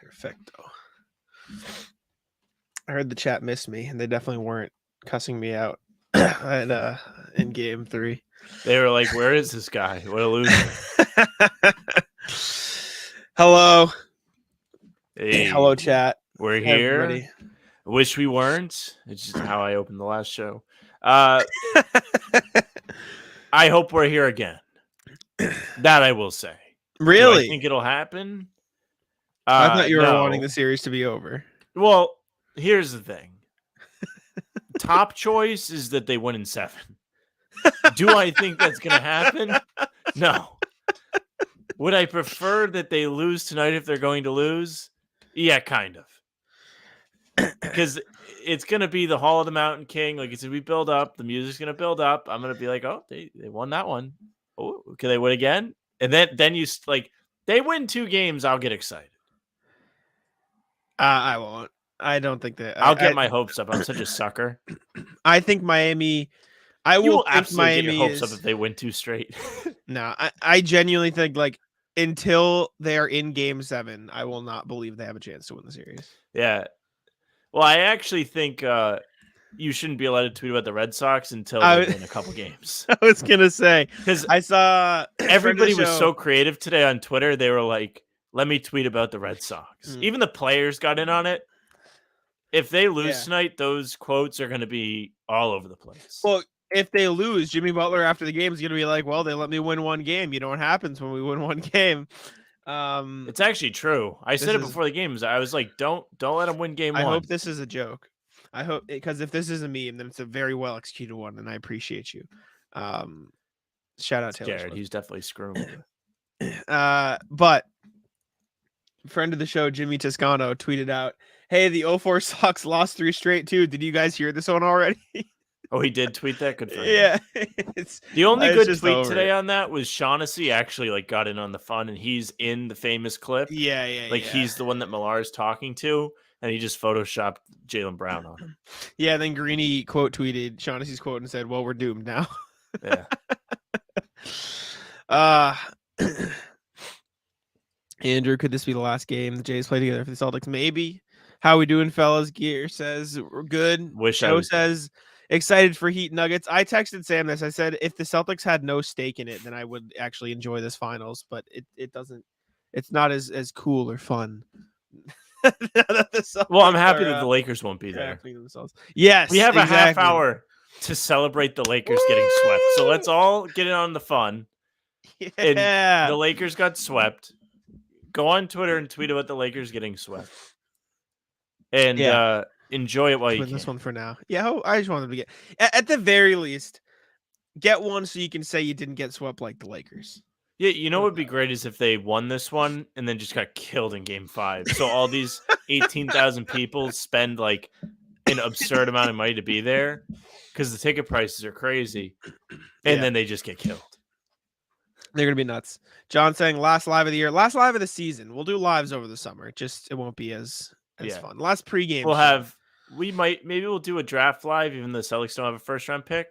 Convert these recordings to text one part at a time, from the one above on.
Perfecto. I heard the chat missed me, and they definitely weren't cussing me out in game 3. They were like, "Where is this guy? What a loser!" Hello, Hey, hello, chat. we're here. Everybody. Wish we weren't. It's just how I opened the last show. I hope we're here again. That I will say. Really? Do I think it'll happen? I thought you were no. wanting the series to be over. Well, here's the thing. Top choice is that they win in 7. Do I think that's going to happen? No. Would I prefer that they lose tonight if they're going to lose? Yeah, kind of. Because it's going to be the Hall of the Mountain King. Like it's going to be build up. The music's going to build up. I'm going to be like, oh, they won that one. Oh, can they win again? And then you like they win 2 games. I'll get excited. I won't. I don't think that. I'll get my hopes up. I'm such a sucker. I think Miami. You will absolutely get your hopes up if they win 2 straight. No, I genuinely think like until they are in game 7, I will not believe they have a chance to win the series. Yeah. Well, I actually think you shouldn't be allowed to tweet about the Red Sox until they win a couple games. I was gonna say because I saw everybody was so creative today on Twitter. They were like, "Let me tweet about the Red Sox." Even the players got in on it. If they lose tonight, those quotes are going to be all over the place. Well, if they lose, Jimmy Butler after the game is going to be like, "Well, they let me win 1 game. You know what happens when we win 1 game." It's actually true. I said it before the games. I was like, "Don't let them win game 1." I hope this is a joke. I hope because if this is a meme, then it's a very well executed one, and I appreciate you. Shout out Taylor Jared. Swift. He's definitely screwing. But friend of the show, Jimmy Toscano, tweeted out, "Hey, the 04 Sox lost 3 straight too. Did you guys hear this one already?" Oh, he did tweet that? Good for him. Yeah. The only good tweet today on that was Shaughnessy actually like got in on the fun, and he's in the famous clip. Yeah. He's the one that Millar's talking to, and he just photoshopped Jaylen Brown on him. Yeah, then Greeny quote tweeted Shaughnessy's quote and said, "Well, we're doomed now." Yeah. Andrew, could this be the last game the Jays play together for the Celtics? Maybe. How we doing, fellas? Gear says we're good. Joe says excited for Heat Nuggets. I texted Sam this. I said if the Celtics had no stake in it, then I would actually enjoy this finals. But it doesn't. It's not as cool or fun. Well, I'm happy that the Lakers won't be there. Yes, we have a half hour to celebrate the Lakers getting swept. So let's all get in on the fun. Yeah. And the Lakers got swept. Go on Twitter and tweet about the Lakers getting swept. And enjoy it while you can. This one for now. Yeah, I just wanted to get at the very least get one so you can say you didn't get swept like the Lakers. Yeah, you know what would be great is if they won this one and then just got killed in game 5. So all these 18,000 people spend like an absurd amount of money to be there because the ticket prices are crazy. And then they just get killed. They're going to be nuts. John saying last live of the year, last live of the season. We'll do lives over the summer. It won't be as fun. Last pregame. Maybe we'll do a draft live, even though the Celtics don't have a first round pick.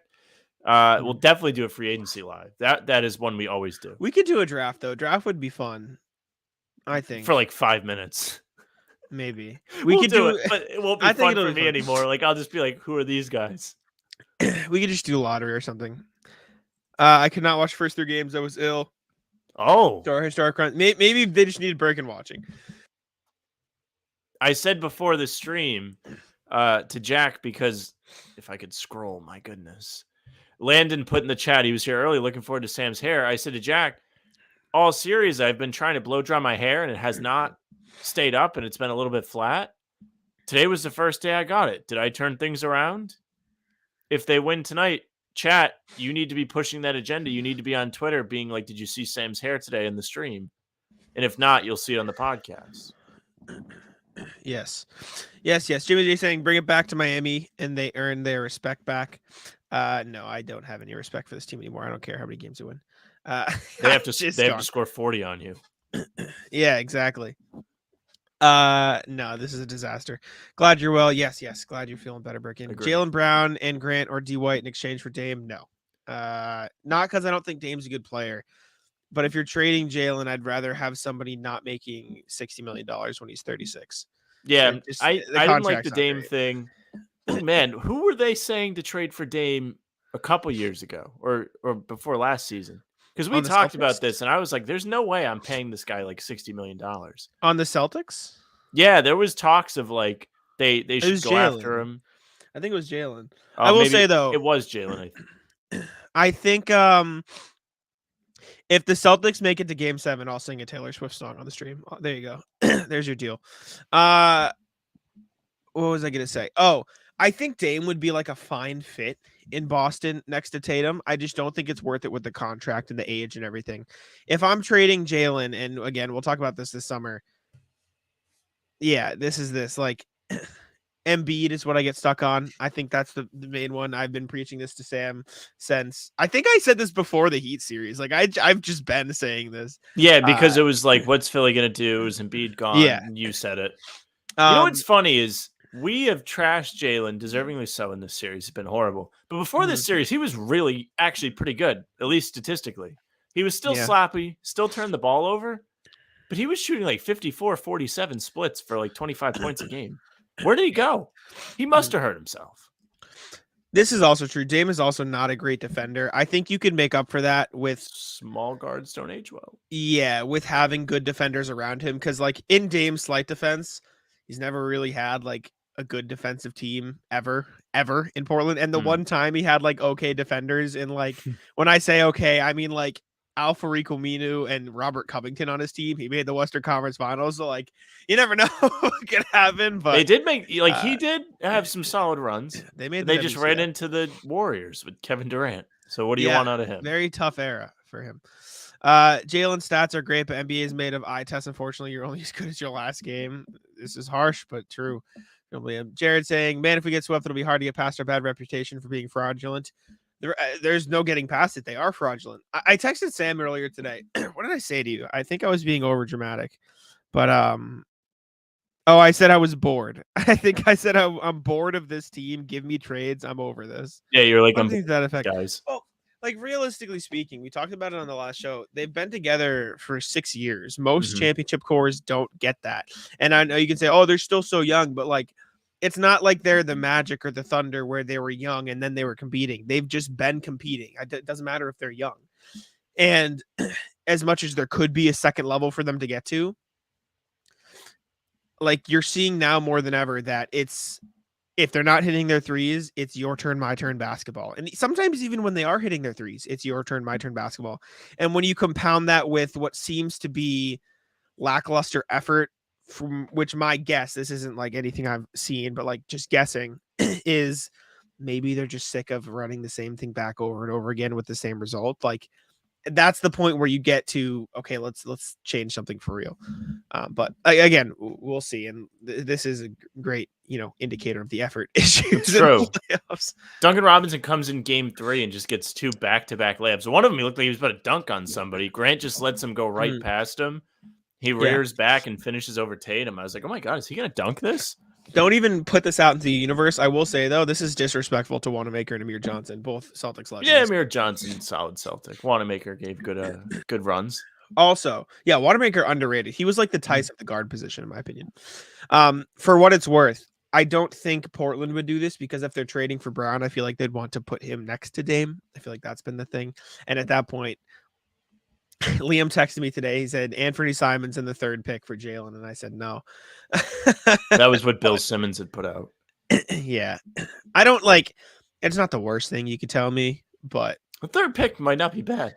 We'll definitely do a free agency live. That is one we always do. We could do a draft though. Draft would be fun. I think for like 5 minutes. Maybe we could do it, but it won't be fun for me anymore. Like I'll just be like, who are these guys? We could just do lottery or something. I could not watch the first 3 games. I was ill. Oh, historic run. Maybe they just needed break and watching. I said before the stream to Jack, because if I could scroll, my goodness. Landon put in the chat, he was here early looking forward to Sam's hair. I said to Jack, all series, I've been trying to blow dry my hair and it has not stayed up and it's been a little bit flat. Today was the first day I got it. Did I turn things around? If they win tonight, chat, you need to be pushing that agenda. You need to be on Twitter being like, did you see Sam's hair today in the stream? And if not, you'll see it on the podcast. Yes. Jimmy J saying bring it back to Miami and they earn their respect back. No, I don't have any respect for this team anymore. I don't care how many games they win. They have to score 40 on you. Yeah, exactly. No, this is a disaster. Glad you're well. Yes. Glad you're feeling better, Birkin. Jaylen Brown and Grant or D White in exchange for Dame? No. Not because I don't think Dame's a good player. But if you're trading Jaylen, I'd rather have somebody not making $60 million when he's 36. Yeah, I didn't like the Dame great. thing. Oh man, who were they saying to trade for Dame a couple years ago or before last season? Because we talked about this, and I was like, "There's no way I'm paying this guy like $60 million on the Celtics." Yeah, there was talks of like they should go after him. I think it was Jaylen. I will say though, it was Jaylen. I think if the Celtics make it to Game 7, I'll sing a Taylor Swift song on the stream. Oh, there you go. There's your deal. What was I gonna say? Oh, I think Dame would be like a fine fit in Boston next to Tatum. I just don't think it's worth it with the contract and the age and everything. If I'm trading Jaylen, and again, we'll talk about this summer. Yeah, this like Embiid is what I get stuck on. I think that's the main one. I've been preaching this to Sam since I think I said this before the Heat series. Like I've just been saying this. Yeah, because it was like, what's Philly gonna do? Is Embiid gone? Yeah, you said it. You know what's funny is we have trashed Jaylen, deservingly so, in this series. It's been horrible. But before this series, he was really actually pretty good, at least statistically. He was still sloppy, still turned the ball over, but he was shooting like 54-47 splits for like 25 points a game. Where did he go? He must have hurt himself. This is also true. Dame is also not a great defender. I think you can make up for that with small guards don't age well. Yeah, with having good defenders around him. Because like in Dame's slight defense, he's never really had like a good defensive team ever in Portland. And the one time he had like okay defenders in like when I say okay, I mean like Al-Farouq Aminu and Robert Covington on his team. He made the Western Conference Finals. So like you never know what could happen. But they did make he did have some solid runs. They just ran into the Warriors with Kevin Durant. So what do you want out of him? Very tough era for him. Jaylen's stats are great, but NBA is made of eye tests. Unfortunately, you're only as good as your last game. This is harsh, but true. Jared saying, man, if we get swept, it'll be hard to get past our bad reputation for being fraudulent. There's no getting past it. They are fraudulent. I texted Sam earlier today. What did I say to you? I think I was being over dramatic, but I said I was bored. I think I said I'm bored of this team. Give me trades. I'm over this. Yeah, you're like something to that effect, guys. Well, like realistically speaking, we talked about it on the last show. They've been together for 6 years. Most championship cores don't get that. And I know you can say, oh, they're still so young, but like, it's not like they're the Magic or the Thunder where they were young and then they were competing. They've just been competing. It doesn't matter if they're young. And as much as there could be a second level for them to get to, like you're seeing now more than ever that if they're not hitting their threes, it's your turn, my turn basketball. And sometimes even when they are hitting their threes, it's your turn, my turn basketball. And when you compound that with what seems to be lackluster effort, from which my guess, this isn't like anything I've seen, but like just guessing, is maybe they're just sick of running the same thing back over and over again with the same result. Like that's the point where you get to, okay, let's change something for real. But again, we'll see. And this is a great, indicator of the effort issues. True. Duncan Robinson comes in game 3 and just gets 2 back-to-back layups. One of them, he looked like he was about to dunk on somebody. Grant just lets him go right past him. He rears back and finishes over Tatum. I was like, oh my God, is he going to dunk this? Don't even put this out into the universe. I will say, though, this is disrespectful to Wanamaker and Amir Johnson, both Celtics legends. Yeah, Amir Johnson, solid Celtic. Wanamaker gave good runs. Also, yeah, Wanamaker underrated. He was like the Tice of the guard position, in my opinion. For what it's worth, I don't think Portland would do this because if they're trading for Brown, I feel like they'd want to put him next to Dame. I feel like that's been the thing. And at that point, Liam texted me today. He said Anthony Simons in the 3rd pick for Jaylen, and I said no. That was what Bill Simmons had put out. Yeah, I don't like. It's not the worst thing you could tell me, but the 3rd pick might not be bad.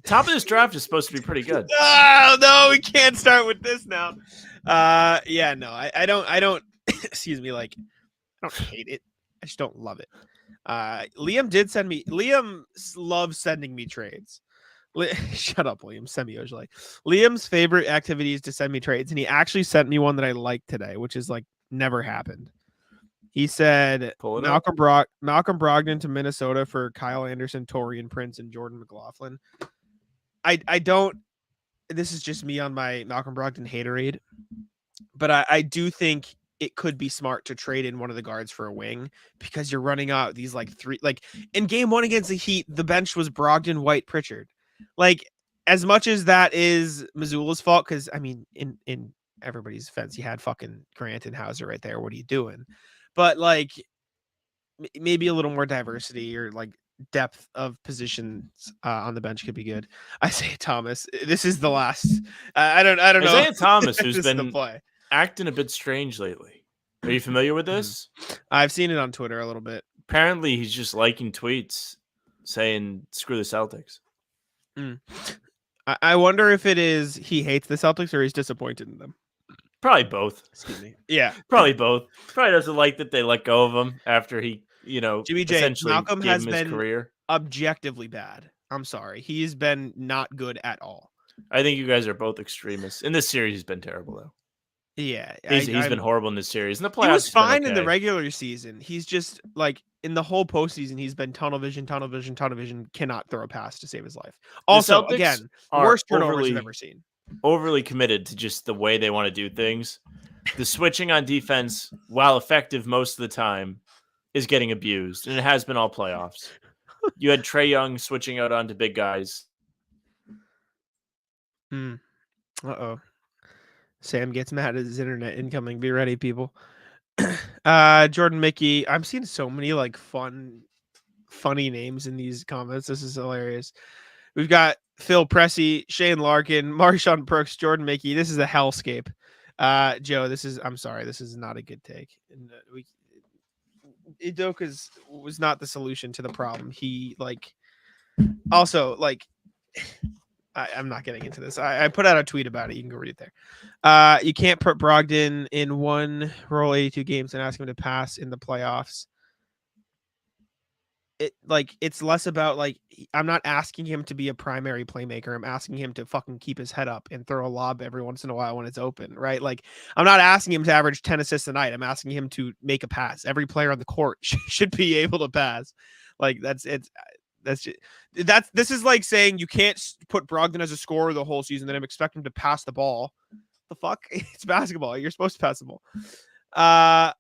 Top of this draft is supposed to be pretty good. Oh no, we can't start with this now. Yeah, no, I don't. Excuse me, like I don't hate it. I just don't love it. Liam loves sending me trades. Shut up, Liam. Send me usually. Liam's favorite activity is to send me trades, and he actually sent me one that I liked today, which is like never happened. He said Malcolm Brogdon to Minnesota for Kyle Anderson, Taurean Prince, and Jordan McLaughlin. I don't. This is just me on my Malcolm Brogdon haterade, but I do think it could be smart to trade in one of the guards for a wing because you're running out these like 3. Like in game 1 against the Heat, the bench was Brogdon, White, Pritchard. Like as much as that is Mazzulla's fault, because I mean, in everybody's defense, you had fucking Grant and Hauser right there. What are you doing? But like, maybe a little more diversity or like depth of positions on the bench could be good. Isaiah Thomas. This is the last. I don't know. Isaiah Thomas, who's This is the been play. acting a bit strange lately. Are you familiar with this? I've seen it on Twitter a little bit. Apparently, he's just liking tweets saying "screw the Celtics." I wonder if it is he hates the Celtics or he's disappointed in them. Probably both. Excuse me. Yeah, probably both. Probably doesn't like that they let go of him after he, GBJ, essentially Malcolm gave has him his been career. Objectively bad. I'm sorry. He's been not good at all. I think you guys are both extremists. In this series, he's been terrible, though. Yeah. He's been horrible in this series. In the playoffs, he was fine in the regular season. He's just like in the whole postseason, he's been tunnel vision, cannot throw a pass to save his life. Also, again, the worst turnovers I've ever seen. Overly committed to just the way they want to do things. The switching on defense, while effective most of the time, is getting abused, and it has been all playoffs. You had Trae Young switching out onto big guys. Uh-oh. Sam gets mad at his internet incoming. Be ready, people. Jordan Mickey. I'm seeing so many like funny names in these comments. This is hilarious. We've got Phil Pressey, Shane Larkin, Marshawn Brooks, Jordan Mickey. This is a hellscape. Joe, I'm sorry. This is not a good take. And Udoka's was not the solution to the problem. He also I'm not getting into this. I put out a tweet about it. You can go read it there. You can't put Brogdon in one role 82 games and ask him to pass in the playoffs. It's less about I'm not asking him to be a primary playmaker. I'm asking him to fucking keep his head up and throw a lob every once in a while when it's open, right? I'm not asking him to average 10 assists a night. I'm asking him to make a pass. Every player on the court should be able to pass. This is like saying you can't put Brogdon as a scorer the whole season, then I'm expecting him to pass the ball. The fuck? It's basketball. You're supposed to pass the ball.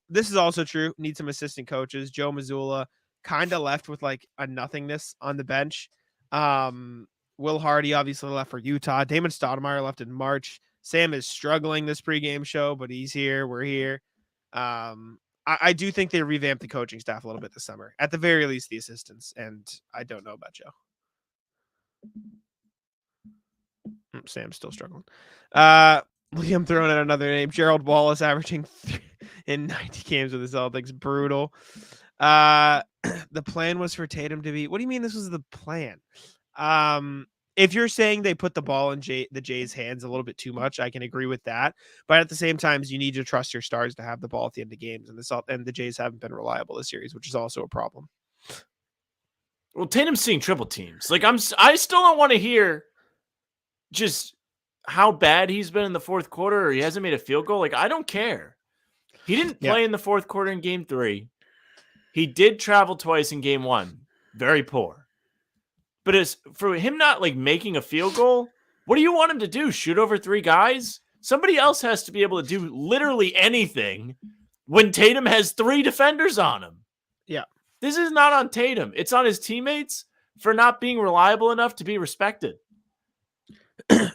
This is also true. Need some assistant coaches. Joe Mazzulla kind of left with a nothingness on the bench. Will Hardy obviously left for Utah. Damon Stoudemire left in March. Sam is struggling this pregame show, but he's here. We're here. I do think they revamped the coaching staff a little bit this summer. At the very least, the assistants. And I don't know about Joe. Sam's still struggling. Liam throwing out another name. Gerald Wallace averaging in 90 games with the Celtics. Brutal. The plan was for Tatum to be. What do you mean this was the plan? If you're saying they put the ball in the Jays' hands a little bit too much, I can agree with that. But at the same time, you need to trust your stars to have the ball at the end of games, and the Jays haven't been reliable this series, which is also a problem. Well, Tatum's seeing triple teams. I still don't want to hear just how bad he's been in the fourth quarter, or he hasn't made a field goal. I don't care. He didn't play in the fourth quarter in Game 3. He did travel twice in Game 1. Very poor. But as for him not making a field goal, what do you want him to do? Shoot over 3 guys? Somebody else has to be able to do literally anything when Tatum has 3 defenders on him. Yeah. This is not on Tatum. It's on his teammates for not being reliable enough to be respected.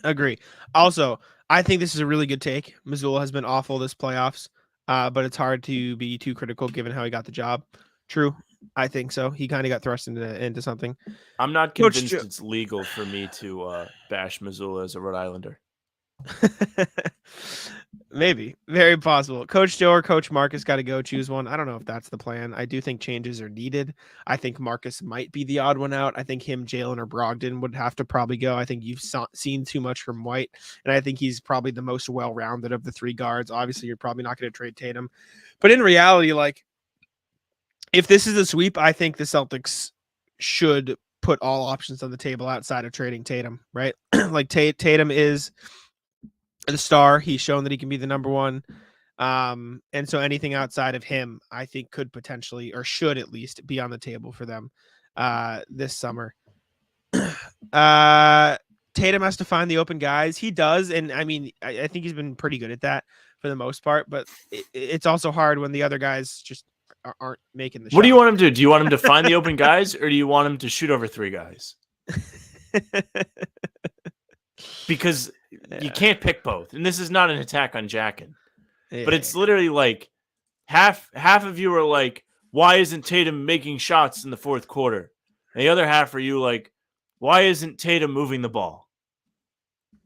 Agree. Also, I think this is a really good take. Mazzulla has been awful this playoffs, but it's hard to be too critical given how he got the job. True. I think so. He kind of got thrust into something. I'm not convinced it's legal for me to bash Mazzulla as a Rhode Islander. Maybe. Very possible. Coach Joe or Coach Marcus got to go choose one. I don't know if that's the plan. I do think changes are needed. I think Marcus might be the odd one out. I think him, Jaylen, or Brogdon would have to probably go. I think you've seen too much from White, and I think he's probably the most well-rounded of the 3 guards. Obviously, you're probably not going to trade Tatum. But in reality, if this is a sweep, I think the Celtics should put all options on the table outside of trading Tatum, right? Tatum is the star. He's shown that he can be the number one. And so anything outside of him, I think could potentially, or should at least, be on the table for them this summer. Tatum has to find the open guys. He does. And I mean, I think he's been pretty good at that for the most part, but it's also hard when the other guys just aren't making the shot. What do you want him to do? Do you want him to find the open guys, or do you want him to shoot over 3 guys? because you can't pick both. And this is not an attack on Jackin, but it's literally like half of you are like, why isn't Tatum making shots in the fourth quarter? And the other half are you like, why isn't Tatum moving the ball?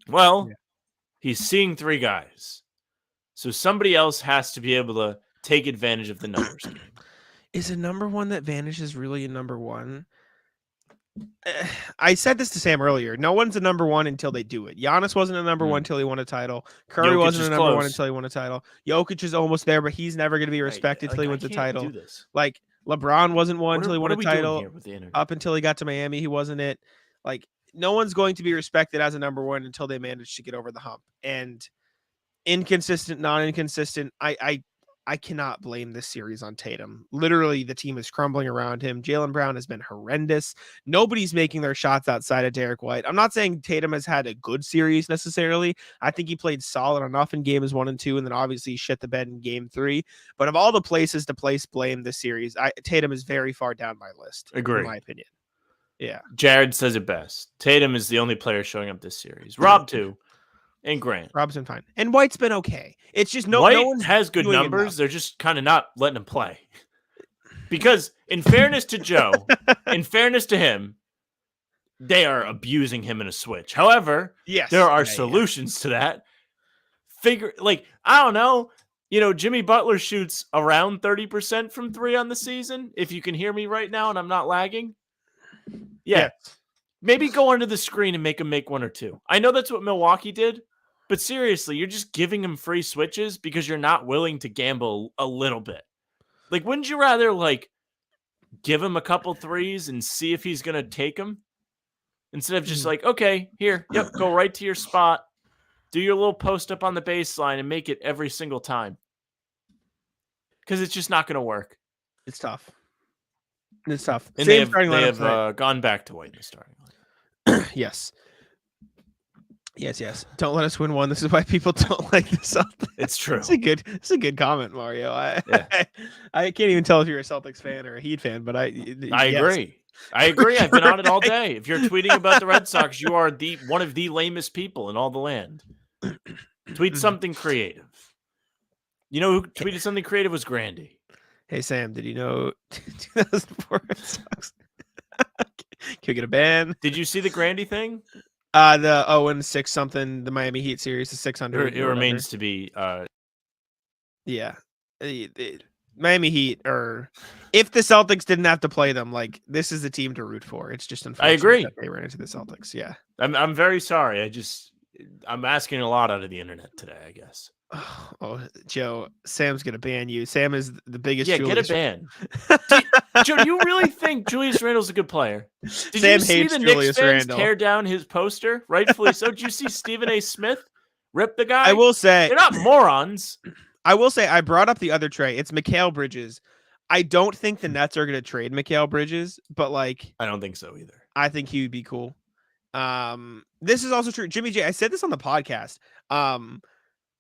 Well, he's seeing three guys. So somebody else has to be able to take advantage of the numbers game. Is a number one that vanishes really a number one? I said this to Sam earlier. No one's a number one until they do it. Giannis wasn't a number one until he won a title. Curry wasn't a number one until he won a title. Jokic is almost there, but he's never going to be respected until he wins a title. Like LeBron wasn't one until he won a title. Up until he got to Miami, he wasn't it. Like no one's going to be respected as a number one until they manage to get over the hump. And inconsistent, non-inconsistent. I cannot blame this series on Tatum. Literally, the team is crumbling around him. Jaylen Brown has been horrendous. Nobody's making their shots outside of Derek White. I'm not saying Tatum has had a good series necessarily. I think he played solid enough in games 1 and 2, and then obviously shit the bed in game 3. But of all the places to place blame this series, Tatum is very far down my list. Agree. In my opinion. Yeah. Jared says it best. Tatum is the only player showing up this series. Rob too. And Grant. Rob's been fine. And White's been okay. It's just White no one has good numbers. They're just kind of not letting him play. Because in fairness to Joe, in fairness to him, they are abusing him in a switch. However, there are solutions to that. I don't know. Jimmy Butler shoots around 30% from 3 on the season. If you can hear me right now and I'm not lagging. Yeah. Maybe go under the screen and make him make 1 or 2. I know that's what Milwaukee did. But seriously, you're just giving him free switches because you're not willing to gamble a little bit. Like, wouldn't you rather, give him a couple threes and see if he's going to take them? Instead of just okay, here, go right to your spot. Do your little post up on the baseline and make it every single time. Because it's just not going to work. It's tough. It's tough. And they have gone back to White in the starting line. Yes. Yes. Don't let us win one. This is why people don't like the Celtics. It's true. It's a good comment, Mario. I can't even tell if you're a Celtics fan or a Heat fan, but I agree. I agree. I've been on it all day. If you're tweeting about the Red Sox, you are one of the lamest people in all the land. Tweet something creative. You know who tweeted something creative was Grandy. Hey Sam, did you know 2004 Red Sox? Can we get a ban? Did you see the Grandy thing? The 0-6 something, the Miami Heat series, the 600. It remains to be. Yeah, Miami Heat, or if the Celtics didn't have to play them, this is the team to root for. It's just unfortunate. I agree. That they ran into the Celtics. Yeah, I'm very sorry. I'm asking a lot out of the internet today, I guess. Oh, Joe, Sam's gonna ban you. Sam is the biggest. Yeah, get a ban. Joe, do you really think Julius Randle's a good player? Did Sam you see hates the Julius Knicks fans Randle. tear down his poster? Rightfully so. Did you see Stephen A. Smith rip the guy? I will say they're not morons. I will say I brought up the other trade. It's Mikal Bridges. I don't think the Nets are gonna trade Mikal Bridges, but I don't think so either. I think he would be cool. This is also true. Jimmy J, I said this on the podcast.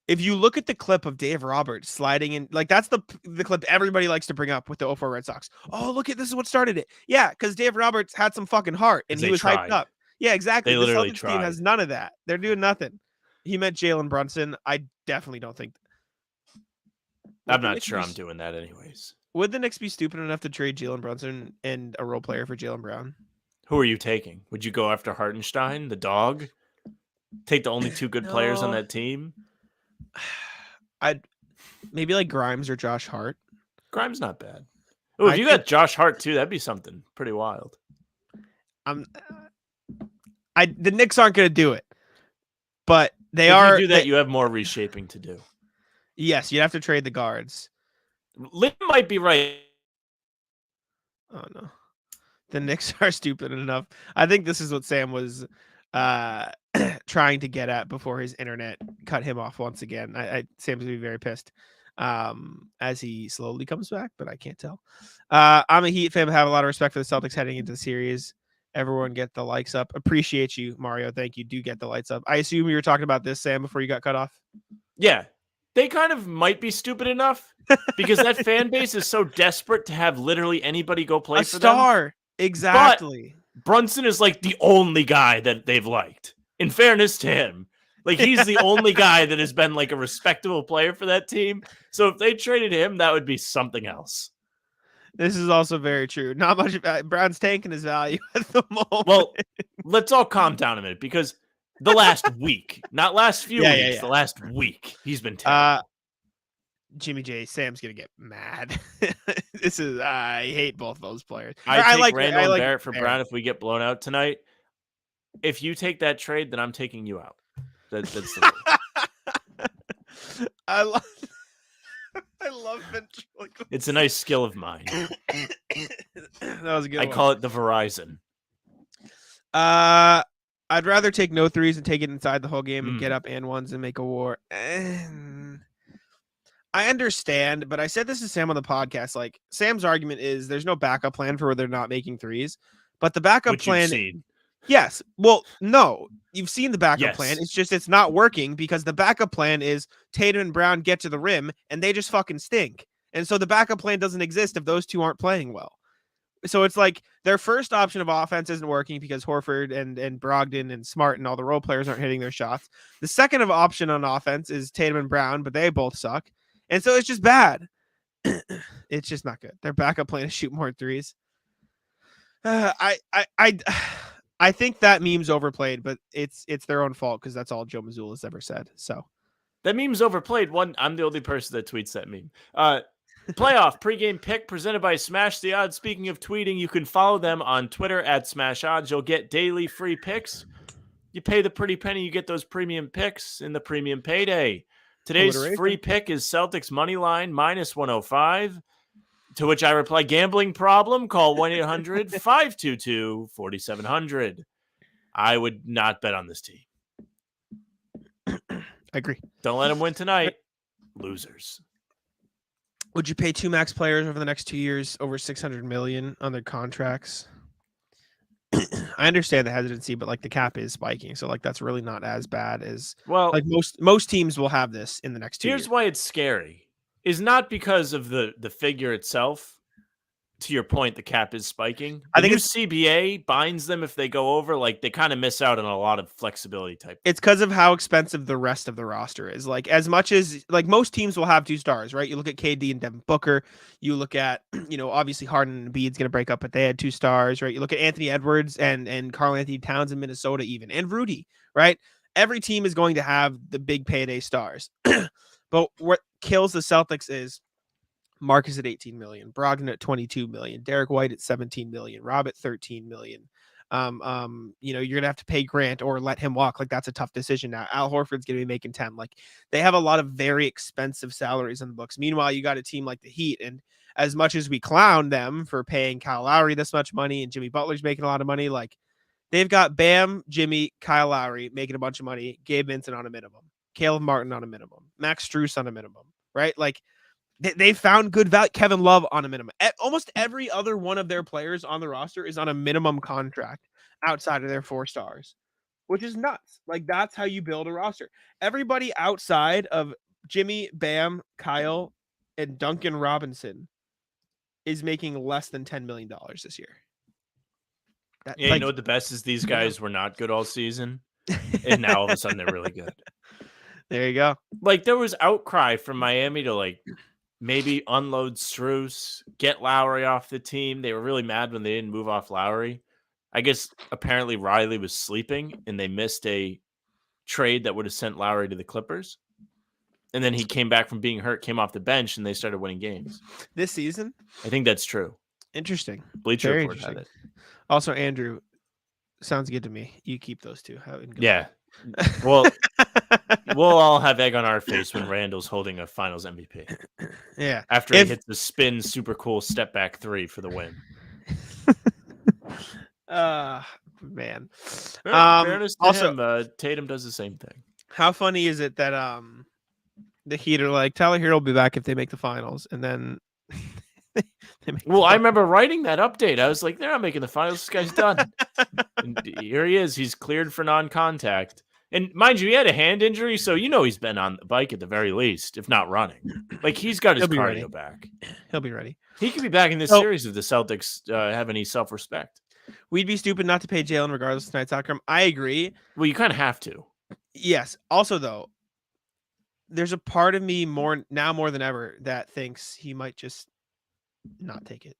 If you look at the clip of Dave Roberts sliding in, that's the clip everybody likes to bring up with the 04 Red Sox. Oh, look this is what started it. Yeah, because Dave Roberts had some fucking heart and he was hyped up. Yeah, exactly. The Celtics team has none of that. They're doing nothing. He meant Jalen Brunson. I definitely don't think. I'm not sure I'm doing that anyways. Would the Knicks be stupid enough to trade Jalen Brunson and a role player for Jaylen Brown? Who are you taking? Would you go after Hartenstein, the dog? Take the only 2 good players on that team? I'd maybe Grimes or Josh Hart. Grimes not bad. Oh, if you got Josh Hart too, that'd be something pretty wild. The Knicks aren't going to do it, but they if are. You do that, you have more reshaping to do. Yes, you'd have to trade the guards. Lynn might be right. Oh no, the Knicks are stupid enough. I think this is what Sam was trying to get at before his internet cut him off once again. Sam's gonna be very pissed as he slowly comes back, but I can't tell. I'm a Heat fan, but have a lot of respect for the Celtics heading into the series. Everyone get the likes up. Appreciate you, Mario. Thank you. Do get the lights up. I assume you were talking about this, Sam, before you got cut off. Yeah, they kind of might be stupid enough because that fan base is so desperate to have literally anybody go play for them. Exactly. But Brunson is the only guy that they've liked. In fairness to him, like he's the only guy that has been like a respectable player for that team. So if they traded him, that would be something else. This is also very true. Not much. Brown's tanking his value at the moment. Well, let's all calm down a minute because the last week, not last few weeks, the last week, he's been terrible. Jimmy J, Sam's gonna get mad. I hate both of those players. I like Randall and Barrett for Brown if we get blown out tonight. If you take that trade, then I'm taking you out. That's the I love ventriloquism. It's a nice skill of mine. That was a good one. I call it the Verizon. I'd rather take no threes and take it inside the whole game and get up and ones and make a war. I understand, but I said this to Sam on the podcast. Like Sam's argument is there's no backup plan for where they're not making threes, but the backup plan. Yes. Well, no, you've seen the backup plan. It's just it's not working because the backup plan is Tatum and Brown get to the rim and they just fucking stink. And so the backup plan doesn't exist if those two aren't playing well. So it's like their first option of offense isn't working because Horford and Brogdon and Smart and all the role players aren't hitting their shots. The second of option on offense is Tatum and Brown, but they both suck. And so it's just bad. It's just not good. Their backup plan is shoot more threes. I think that meme's overplayed, but it's their own fault because that's all Joe Mazzulla's ever said. So that meme's overplayed. I'm the only person that tweets that meme. Playoff pregame pick presented by Smash the Odds. Speaking of tweeting, you can follow them on Twitter at Smash Odds. You'll get daily free picks. You pay the pretty penny, you get those premium picks in the premium payday. Today's free pick is Celtics money line -105. To which I reply, gambling problem? Call 1-800-522-4700. I would not bet on this team. I agree. Don't let them win tonight. Losers. Would you pay two max players over the next 2 years over $600 million on their contracts? I understand the hesitancy, but like the cap is spiking, so like that's really not as bad as like most teams will have this in the next 2 years. Here's why it's scary. Is not because of the figure itself. To your point, the cap is spiking. I think CBA binds them if they go over. Like they kind of miss out on a lot of flexibility type. It's because of how expensive the rest of the roster is. Like as much as like most teams will have 2 stars, right? You look at KD and Devin Booker. You look at obviously Harden and Embiid's going to break up, but they had 2 stars, right? You look at Anthony Edwards and Karl Anthony Towns in Minnesota, even and Rudy, right? Every team is going to have the big payday stars, but what kills the Celtics is Marcus at $18 million, Brogdon at $22 million, Derek White at $17 million, Rob at $13 million. You're gonna have to pay Grant or let him walk. Like that's a tough decision now. Al Horford's gonna be making 10. Like they have a lot of very expensive salaries in the books. Meanwhile, you got a team like the Heat, and as much as we clown them for paying Kyle Lowry this much money and Jimmy Butler's making a lot of money, like they've got Bam, Jimmy, Kyle Lowry making a bunch of money, Gabe Vincent on a minimum, Caleb Martin on a minimum, Max Strus on a minimum, right? Like they found good value. Kevin Love on a minimum. Almost every other one of their players on the roster is on a minimum contract outside of their 4 stars, which is nuts. Like that's how you build a roster. Everybody outside of Jimmy, Bam, Kyle, and Duncan Robinson is making less than $10 million this year. You know what the best is? These guys were not good all season, and now all of a sudden they're really good. There you go. Like there was outcry from Miami to like maybe unload Strus, get Lowry off the team. They were really mad when they didn't move off Lowry. I guess apparently Riley was sleeping and they missed a trade that would have sent Lowry to the Clippers. And then he came back from being hurt, came off the bench, and they started winning games. This season? I think that's true. Interesting. Bleacher Report had it. Also, Andrew, sounds good to me. You keep those 2. Yeah. Well, we'll all have egg on our face when Randall's holding a Finals MVP. Yeah. After he hits the spin, super cool step back 3 for the win. Man. Fairness to him, Tatum does the same thing. How funny is it that the Heat are like, Tyler Hero will be back if they make the finals, and then I remember writing that update. I was like, they're not making the finals. This guy's done. And here he is. He's cleared for non-contact. And mind you, he had a hand injury, so he's been on the bike at the very least, if not running. Like he's got his cardio back. He'll be ready. He could be back in this series if the Celtics have any self-respect. We'd be stupid not to pay Jaylen regardless of tonight's outcome. I agree. Well, you kind of have to. Yes. Also, though, there's a part of me more than ever that thinks he might just not take it.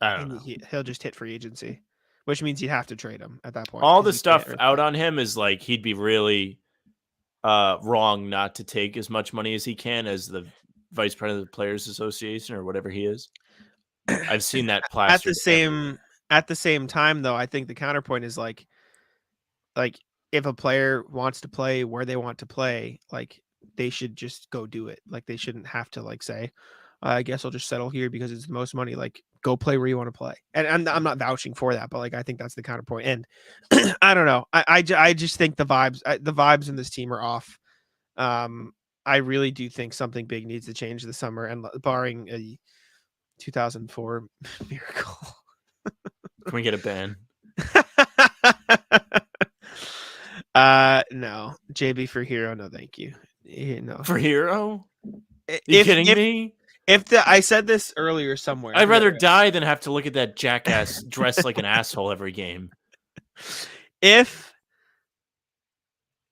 I don't know. He'll just hit free agency, which means you'd have to trade him at that point. All the stuff out on him is like he'd be really wrong not to take as much money as he can as the vice president of the Players Association or whatever he is. I've seen that plastered at the same time, though. I think the counterpoint is like if a player wants to play where they want to play, like they should just go do it. Like they shouldn't have to like say, I guess I'll just settle here because it's the most money. Like go play where you want to play. And I'm not vouching for that, but like I think that's the counterpoint. And I don't know. I just think the vibes in this team are off. I really do think something big needs to change this summer, and barring a 2004 miracle. Can we get a ban? No. JB for hero, no thank you. No. For hero? You kidding me? I said this earlier somewhere. I'd rather die than have to look at that jackass dressed like an asshole every game. If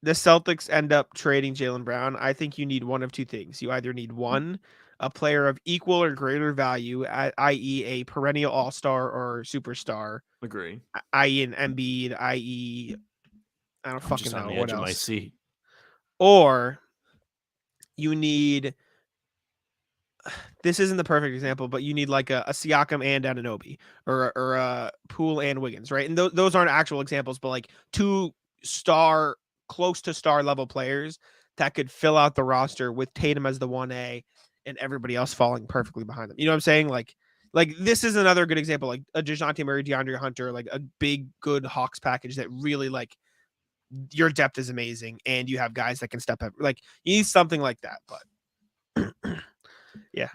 the Celtics end up trading Jaylen Brown, I think you need one of two things. You either need a player of equal or greater value, i.e. a perennial all-star or superstar. Agree. I.e. an Embiid, i.e. I don't fucking know what else. My seat. Or you need, this isn't the perfect example, but you need like a Siakam and Anunoby or a Poole and Wiggins, right? And those aren't actual examples, but like close to star level players that could fill out the roster with Tatum as the 1A and everybody else falling perfectly behind them. You know what I'm saying? Like this is another good example, like a DeJounte Murray, DeAndre Hunter, like a big, good Hawks package that really like your depth is amazing and you have guys that can step up. Like you need something like that, but yeah.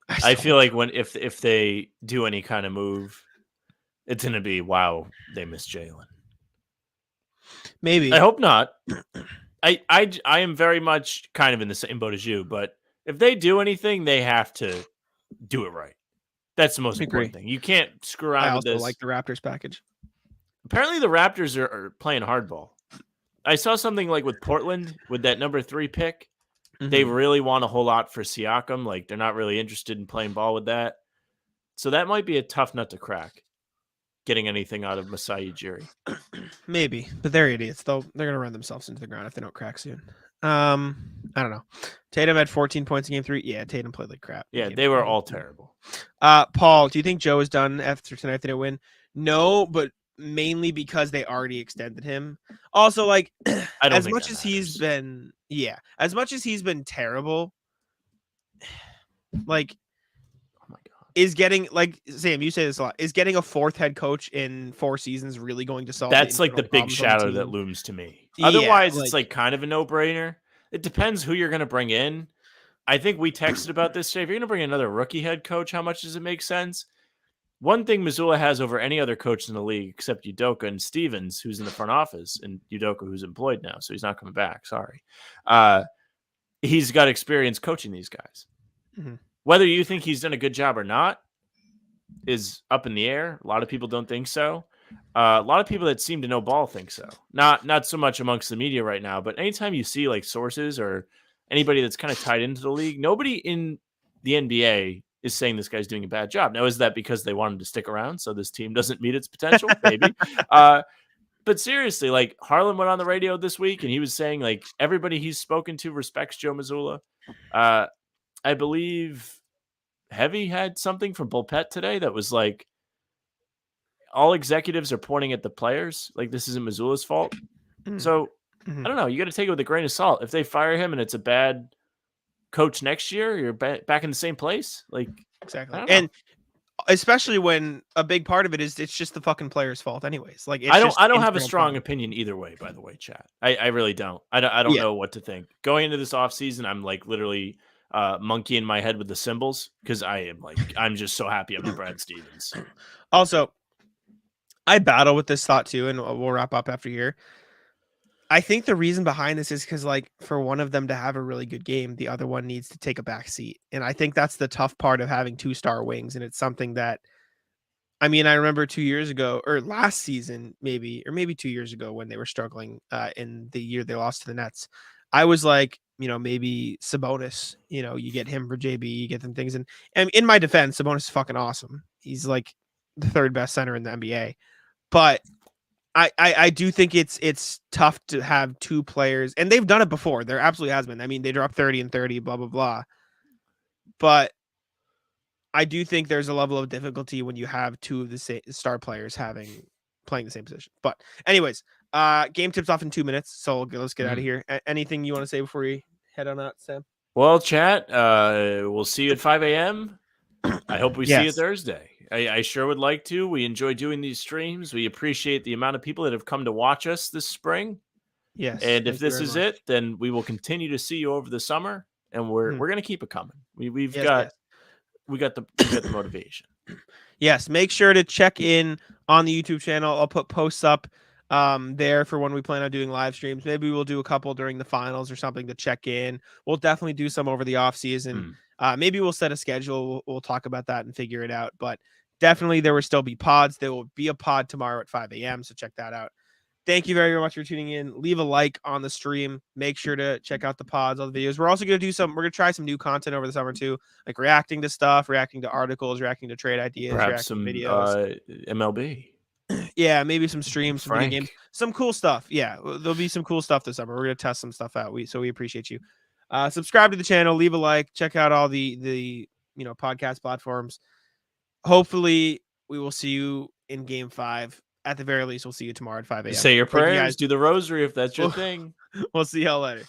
I feel like if they do any kind of move, it's going to be, wow, they miss Jaylen. Maybe. I hope not. I am very much kind of in the same boat as you, but if they do anything, they have to do it right. That's the most important thing. You can't screw around with this. I also like the Raptors package. Apparently the Raptors are playing hardball. I saw something like with Portland with that number 3 pick. Mm-hmm. They really want a whole lot for Siakam. Like they're not really interested in playing ball with that. So that might be a tough nut to crack. Getting anything out of Masai Ujiri. Maybe, but they're idiots. They're going to run themselves into the ground if they don't crack soon. I don't know. Tatum had 14 points in game 3. Yeah, Tatum played like crap. Yeah, they were all terrible. Paul, do you think Joe is done after tonight if they didn't win? No, but mainly because they already extended him. Also, like, as much as he's been terrible, like, oh my God, is getting, like, Sam, you say this a lot, is getting a 4th head coach in 4 seasons really going to solve? That's like the big shadow that looms to me. Otherwise, it's like kind of a no-brainer. It depends who you're going to bring in. I think we texted about this today. If you're going to bring another rookie head coach, how much does it make sense? One thing Mazzulla has over any other coach in the league, except Udoka and Stevens, who's in the front office, and Udoka, who's employed now, so he's not coming back. Sorry. He's got experience coaching these guys. Mm-hmm. Whether you think he's done a good job or not is up in the air. A lot of people don't think so. A lot of people that seem to know ball think so. Not so much amongst the media right now, but anytime you see like sources or anybody that's kind of tied into the league, nobody in the NBA is saying this guy's doing a bad job. Now, is that because they want him to stick around so this team doesn't meet its potential? Maybe. But seriously, like Harlan went on the radio this week and he was saying like everybody he's spoken to respects Joe Mazzulla. I believe Heavy had something from Bullpet today that was like, all executives are pointing at the players. Like this isn't Mazzulla's fault. So I don't know. You got to take it with a grain of salt. If they fire him and it's a bad coach next year, you're back in the same place. Like exactly. And especially when a big part of it is it's just the fucking player's fault anyways. Like I don't have a strong opinion either way, by the way, chat. I really don't. I don't know what to think. Going into this offseason, I'm like literally monkeying my head with the symbols because I'm just so happy I'm Brad Stevens. Also, I battle with this thought too, and we'll wrap up after here. I think the reason behind this is because, like, for one of them to have a really good game, the other one needs to take a back seat. And I think that's the tough part of having 2-star wings. And it's something that I mean, I remember 2 years ago or last season, maybe 2 years ago when they were struggling in the year they lost to the Nets. I was like, maybe Sabonis, you get him for JB, you get them things. And in my defense, Sabonis is fucking awesome. He's like the third best center in the NBA. But I do think it's tough to have two players, and they've done it before. There absolutely has been. I mean, they dropped 30 and 30, blah, blah, blah. But I do think there's a level of difficulty when you have two of the star players playing the same position. But anyways, game tips off in 2 minutes, so let's get out of here. Anything you want to say before we head on out, Sam? Well, chat, we'll see you at 5 a.m. I hope we see you Thursday. I sure would like to. We enjoy doing these streams. We appreciate the amount of people that have come to watch us this spring. Yes. And if this is it, then we will continue to see you over the summer, and we're going to keep it coming. We got the motivation. Yes, make sure to check in on the YouTube channel. I'll put posts up there for when we plan on doing live streams. Maybe we'll do a couple during the finals or something to check in. We'll definitely do some over the off season. Maybe we'll set a schedule. We'll talk about that and figure it out. But definitely there will still be pods. There will be a pod tomorrow at 5 a.m. So check that out. Thank you very much for tuning in. Leave a like on the stream. Make sure to check out the pods, all the videos. We're also going to we're going to try some new content over the summer too, like reacting to stuff, reacting to articles, reacting to trade ideas, perhaps some videos. MLB. Yeah, maybe some streams, some video games, some cool stuff. Yeah, there'll be some cool stuff this summer. We're going to test some stuff out. We appreciate you. Subscribe to the channel, leave a like, check out all the podcast platforms. Hopefully we will see you in game 5. At the very least, we'll see you tomorrow at 5 a.m. Say your prayers, do the rosary if that's your thing. We'll see y'all later.